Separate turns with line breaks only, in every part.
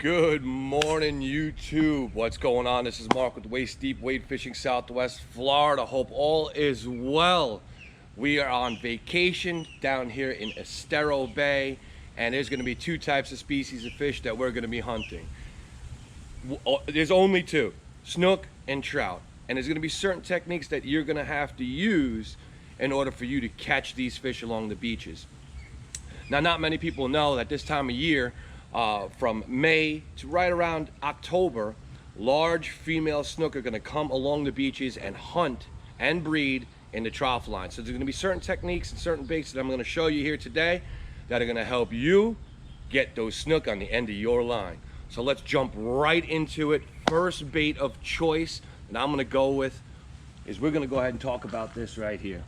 Good morning, YouTube. What's going on? This is Mark with Waist Deep Wade Fishing, Southwest Florida. Hope all is well. We are on vacation down here in Estero Bay, and there's going to be two types of species of fish that we're going to be hunting. There's only two, snook and trout. And there's going to be certain techniques that you're going to have to use in order for you to catch these fish along the beaches. Now, not many people know that this time of year, from May to right around October, large female snook are going to come along the beaches and hunt and breed in the trough line. So there's going to be certain techniques and certain baits that I'm going to show you here today that are going to help you get those snook on the end of your line. So let's jump right into it. First bait of choice that I'm going to go with is we're going to go ahead and talk about this right here.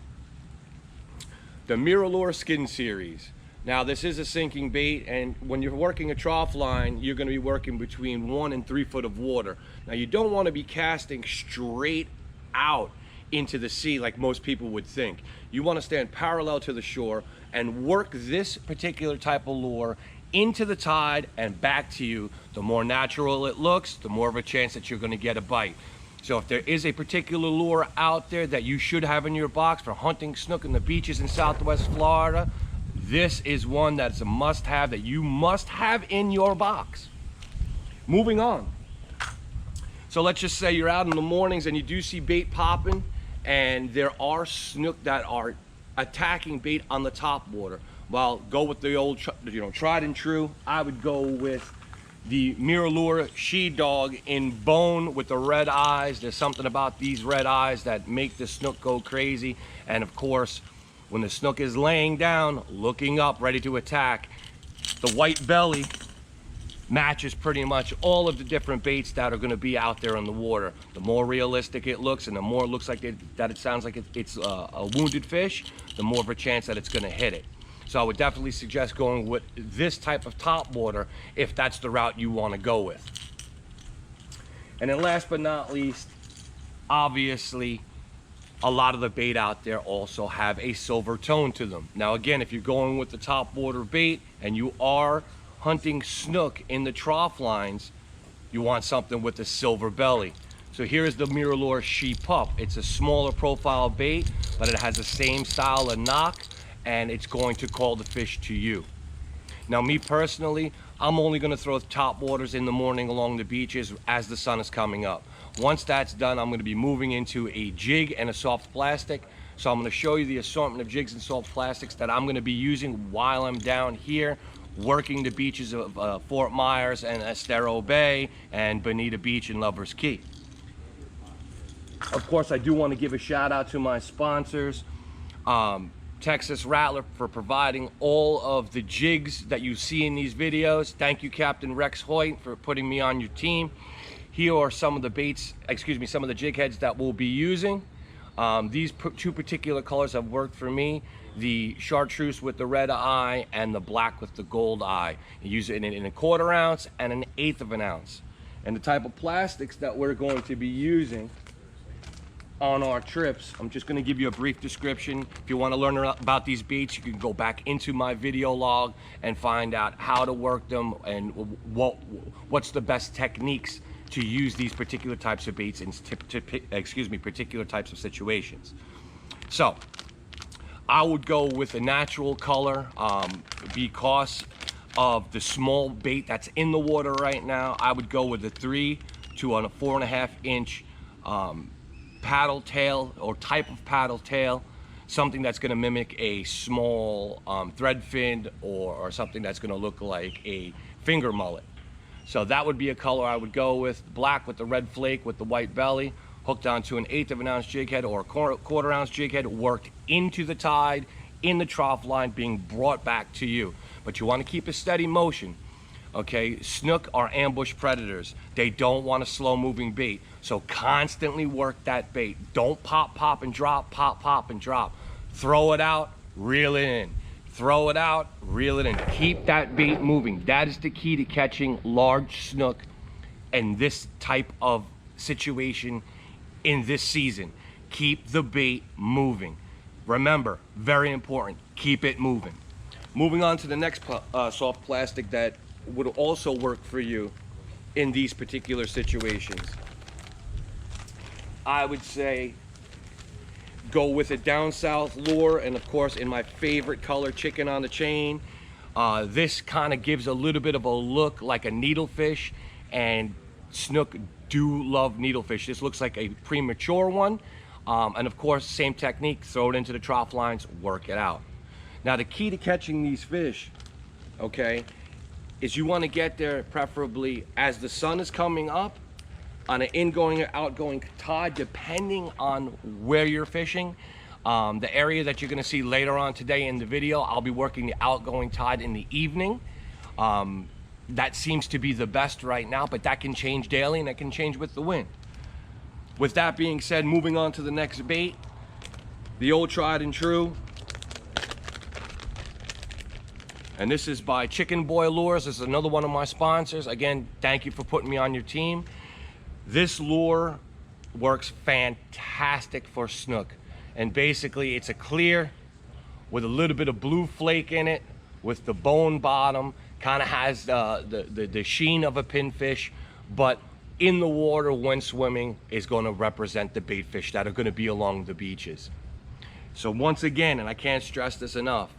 The Mirror Skin Series. Now, this is a sinking bait, and when you're working a trough line, you're going to be working between 1 and 3 foot of water. Now, you don't want to be casting straight out into the sea like most people would think. You want to stand parallel to the shore and work this particular type of lure into the tide and back to you. The more natural it looks, the more of a chance that you're going to get a bite. So if there is a particular lure out there that you should have in your box for hunting snook in the beaches in Southwest Florida, this is one that's a must-have that you must have in your box. Moving on. So let's just say you're out in the mornings and you do see bait popping, and there are snook that are attacking bait on the top water. Well, go with the old, tried and true. I would go with the Mirror She-Dog in bone with the red eyes. There's something about these red eyes that make the snook go crazy. And of course, when the snook is laying down, looking up, ready to attack, the white belly matches pretty much all of the different baits that are going to be out there in the water. The more realistic it looks, and the more it looks like it sounds like it's a wounded fish, the more of a chance that it's going to hit it. So I would definitely suggest going with this type of top water if that's the route you want to go with. And then last but not least, obviously, a lot of the bait out there also have a silver tone to them. Now again, if you're going with the top water bait and you are hunting snook in the trough lines, you want something with a silver belly. So here is the Mirror She Pup. It's a smaller profile bait, but it has the same style of knock, and it's going to call the fish to you. Now, me personally, I'm only going to throw top waters in the morning along the beaches as the sun is coming up. Once that's done, I'm going to be moving into a jig and a soft plastic. So I'm going to show you the assortment of jigs and soft plastics that I'm going to be using while I'm down here working the beaches of Fort Myers and Estero Bay and Bonita Beach and Lovers Key. Of course, I do want to give a shout out to my sponsors, Texas Rattler, for providing all of the jigs that you see in these videos. Thank you, Captain Rex Hoyt, for putting me on your team. Here are some of the baits, some of the jig heads that we'll be using. These two particular colors have worked for me. The chartreuse with the red eye and the black with the gold eye. You use it in a 1/4 ounce and an 1/8 of an ounce. And the type of plastics that we're going to be using on our trips, I'm just going to give you a brief description. If you want to learn about these baits, you can go back into my video log and find out how to work them and what's the best techniques to use these particular types of baits in particular types of situations. So I would go with a natural color because of the small bait that's in the water right now. I would go with a 3 to a 4.5 inch paddle tail or type of paddle tail, something that's going to mimic a small thread fin or something that's going to look like a finger mullet. So that would be a color I would go with. Black with the red flake with the white belly, hooked onto an 1/8 of an ounce jig head or a 1/4 ounce jig head, worked into the tide in the trough line, being brought back to you. But you want to keep a steady motion. Okay, snook are ambush predators. They don't want a slow moving bait. So constantly work that bait. Don't pop and drop, pop and drop. Throw it out, reel it in. Throw it out, reel it in. Keep that bait moving. That is the key to catching large snook in this type of situation in this season. Keep the bait moving. Remember, very important, keep it moving. Moving on to the next soft plastic that would also work for you in these particular situations. I would say go with a down south lure, and of course in my favorite color, chicken on the chain. This kind of gives a little bit of a look like a needlefish, and snook do love needlefish. This looks like a premature one, and of course same technique, throw it into the trough lines, work it out. Now the key to catching these fish, okay, is you want to get there preferably as the sun is coming up on an ingoing or outgoing tide, depending on where you're fishing. The area that you're going to see later on today in the video, I'll be working the outgoing tide in the evening. That seems to be the best right now, but that can change daily and that can change with the wind. With that being said, moving on to the next bait, the old tried and true. And this is by Chicken Boy Lures. This is another one of my sponsors. Again, thank you for putting me on your team. This lure works fantastic for snook. And basically it's a clear with a little bit of blue flake in it, with the bone bottom, kind of has the sheen of a pinfish, but in the water when swimming is going to represent the bait fish that are going to be along the beaches. So once again, and I can't stress this enough,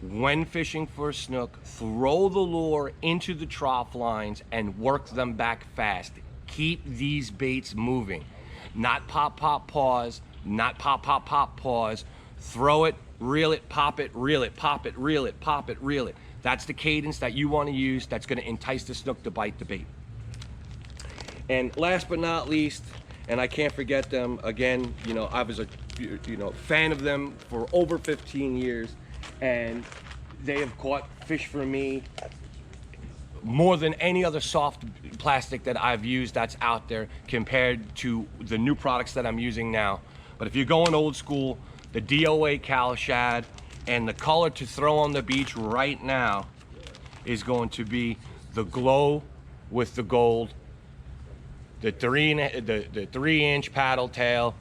when fishing for snook, throw the lure into the trough lines and work them back fast. Keep these baits moving. Not pop, pop, pause, not pop, pop, pop, pause. Throw it, reel it, pop it, reel it, pop it, reel it, pop it, reel it. That's the cadence that you want to use that's going to entice the snook to bite the bait. And last but not least, and I can't forget them, again, you know, I was a fan of them for over 15 years, and they have caught fish for me more than any other soft plastic that I've used that's out there compared to the new products that I'm using now. But if you're going old school, the DOA Cal Shad, and the color to throw on the beach right now is going to be the glow with the gold, the 3-inch paddle tail,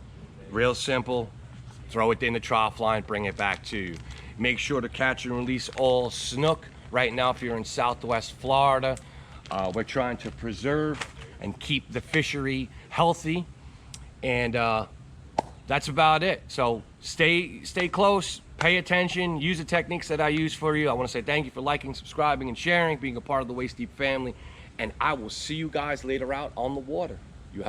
real simple. Throw it in the trough line, bring it back to you. Make sure to catch and release all snook. Right now, if you're in Southwest Florida, we're trying to preserve and keep the fishery healthy, and that's about it. So stay close, pay attention, use the techniques that I use for you. I want to say thank you for liking, subscribing, and sharing, being a part of the Waist Deep family, and I will see you guys later out on the water.